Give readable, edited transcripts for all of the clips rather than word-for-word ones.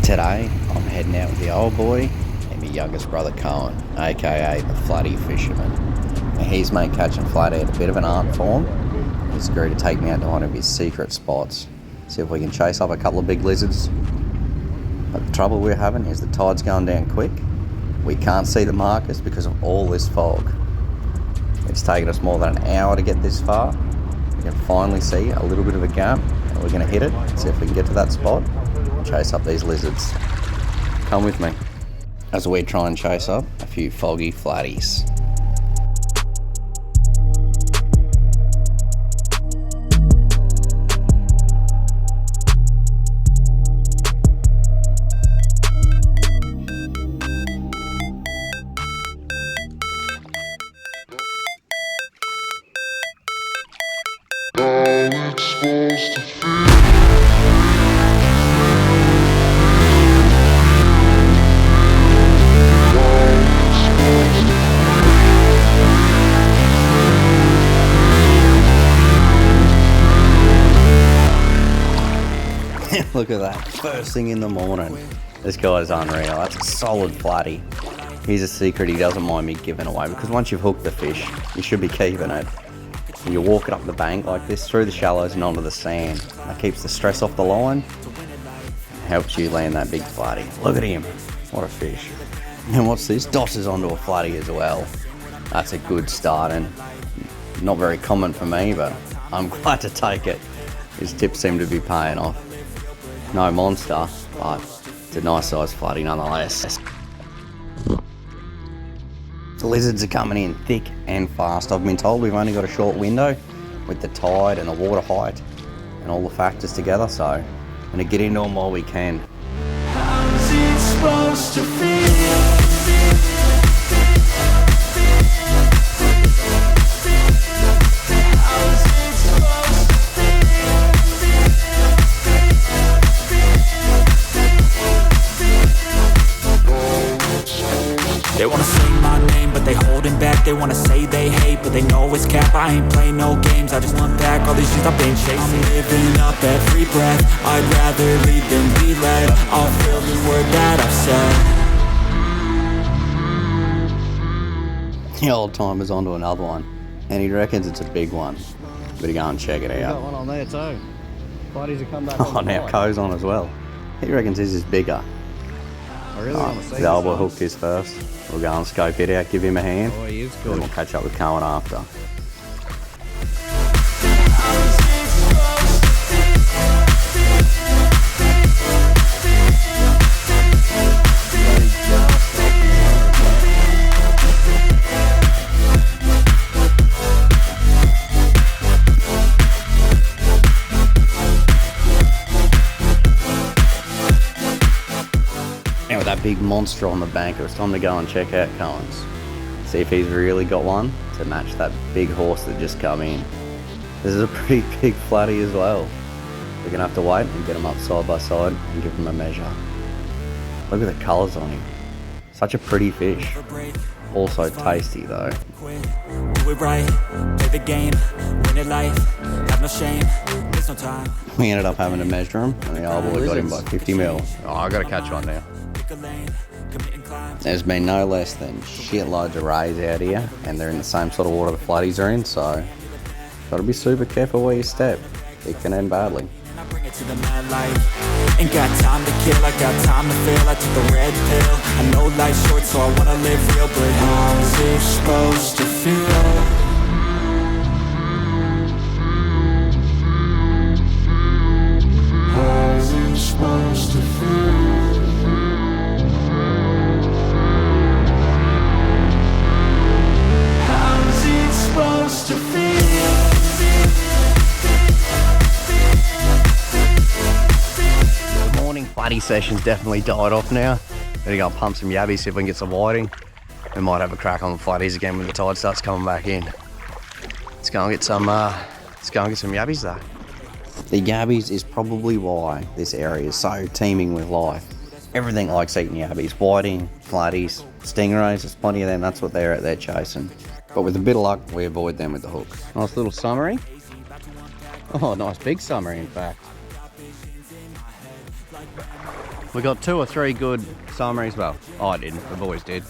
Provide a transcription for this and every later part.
Today, I'm heading out with the old boy and my youngest brother Cohen, aka the Flatty Fisherman. Now, he's made catching flathead a bit of an art form. He's agreed to take me out to one of his secret spots, see if we can chase up a couple of big lizards. But the trouble we're having is the tide's going down quick. We can't see the markers because of all this fog. It's taken us more than an hour to get this far. We can finally see a little bit of a gap, and we're going to hit it and see if we can get to that spot and chase up these lizards. Come with me as we try and chase up a few foggy flatties. Look at that, first thing in the morning. This guy's unreal, that's a solid flatty. Here's a secret he doesn't mind me giving away, because once you've hooked the fish, you should be keeping it. And you walk it up the bank like this, through the shallows and onto the sand. That keeps the stress off the line, helps you land that big flatty. Look at him, what a fish. And what's this? Dosses onto a flatty as well. That's a good start, and not very common for me, but I'm glad to take it. His tips seem to be paying off. No monster, but it's a nice sized flatty nonetheless. The lizards are coming in thick and fast. I've been told we've only got a short window with the tide and the water height and all the factors together, so I'm going to get into them while we can. How's it supposed to feel? They wanna say my name, but they holding back. They wanna say they hate, but they know it's cap. I ain't playing no games, I just unpack all these shit I've been chasing. I'm living up every breath, I'd rather lead than be led. I'll feel the word that I've said. The old timer's onto another one, and he reckons it's a big one. Better go and check it out. Got one on there too. Flatties have come back. Oh, now Co's on as well. He reckons his is bigger. I really want to see the old boy hooked his first. We'll go and scope it out, give him a hand. Oh, he is Then good. we'll catch up with Cohen after. And with that big monster on the bank, it was time to go and check out Cohen's. See if he's really got one to match that big horse that just come in. This is a pretty big flatty as well. We're gonna have to wait and get them up side by side and give them a measure. Look at the colours on him. Such a pretty fish. Also tasty though. Do it right, play the game, win it life, have no shame, there's no time. We ended up having to measure him, and the old boy got him by 50 mil. Oh, I gotta catch one now. There's been no less than shitloads of rays out here, and they're in the same sort of water the flatties are in, so gotta be super careful where you step. It can end badly. I bring it to the mad life. Ain't got time to kill, I got time to feel. I took the red pill. I know life's short, so I wanna live real. But how's it supposed to feel? How's it supposed to feel? How's it supposed to feel? Morning flatty session's definitely died off now. Gonna go and pump some yabbies, see if we can get some whiting. We might have a crack on the flatties again when the tide starts coming back in. Let's go and get some yabbies though. The yabbies is probably why this area is so teeming with life. Everything likes eating yabbies. Whiting, flatties, stingrays, there's plenty of them, that's what they're out there chasing. But with a bit of luck, we avoid them with the hook. Nice little summary. Oh, nice big summary in fact. We got 2 or 3 good summaries. Well, I didn't, the boys did.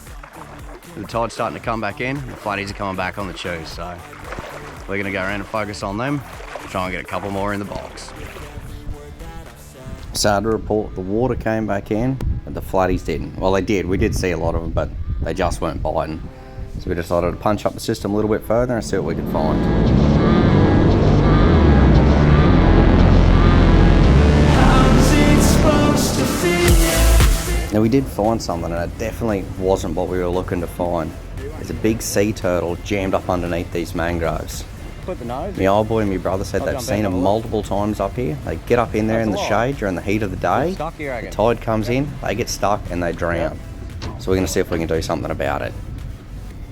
The tide's starting to come back in, the flatties are coming back on the chews, so we're gonna go around and focus on them, try and get a couple more in the box. Sad to report, the water came back in, but the flatties didn't. Well, they did. We did see a lot of them, but they just weren't biting. So we decided to punch up the system a little bit further and see what we could find. Now we did find something, and it definitely wasn't what we were looking to find. There's a big sea turtle jammed up underneath these mangroves. Put the nose. My old boy and my brother said they've seen them multiple times up here. They get up in there in the shade during the heat of the day. The tide comes in, they get stuck and they drown. So we're going to see if we can do something about it.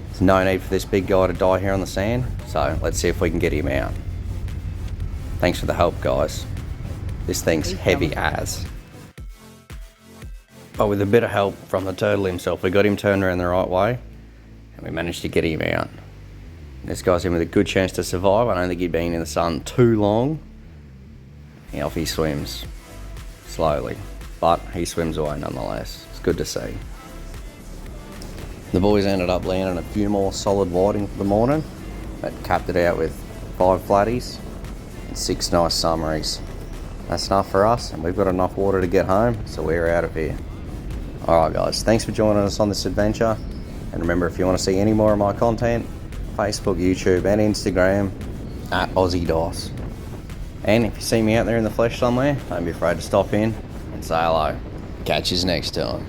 There's no need for this big guy to die here on the sand, so let's see if we can get him out. Thanks for the help, guys. This thing's heavy as. But with a bit of help from the turtle himself, we got him turned around the right way and we managed to get him out. This guy's in with a good chance to survive. I don't think he'd been in the sun too long. And off he swims, slowly, but he swims away nonetheless. It's good to see. The boys ended up landing a few more solid whiting for the morning, but capped it out with 5 flatties and 6 nice summaries. That's enough for us, and we've got enough water to get home, so we're out of here. Alright guys, thanks for joining us on this adventure, and remember, if you want to see any more of my content, Facebook, YouTube and Instagram at AussieDoss. And if you see me out there in the flesh somewhere, don't be afraid to stop in and say hello. Catch you next time.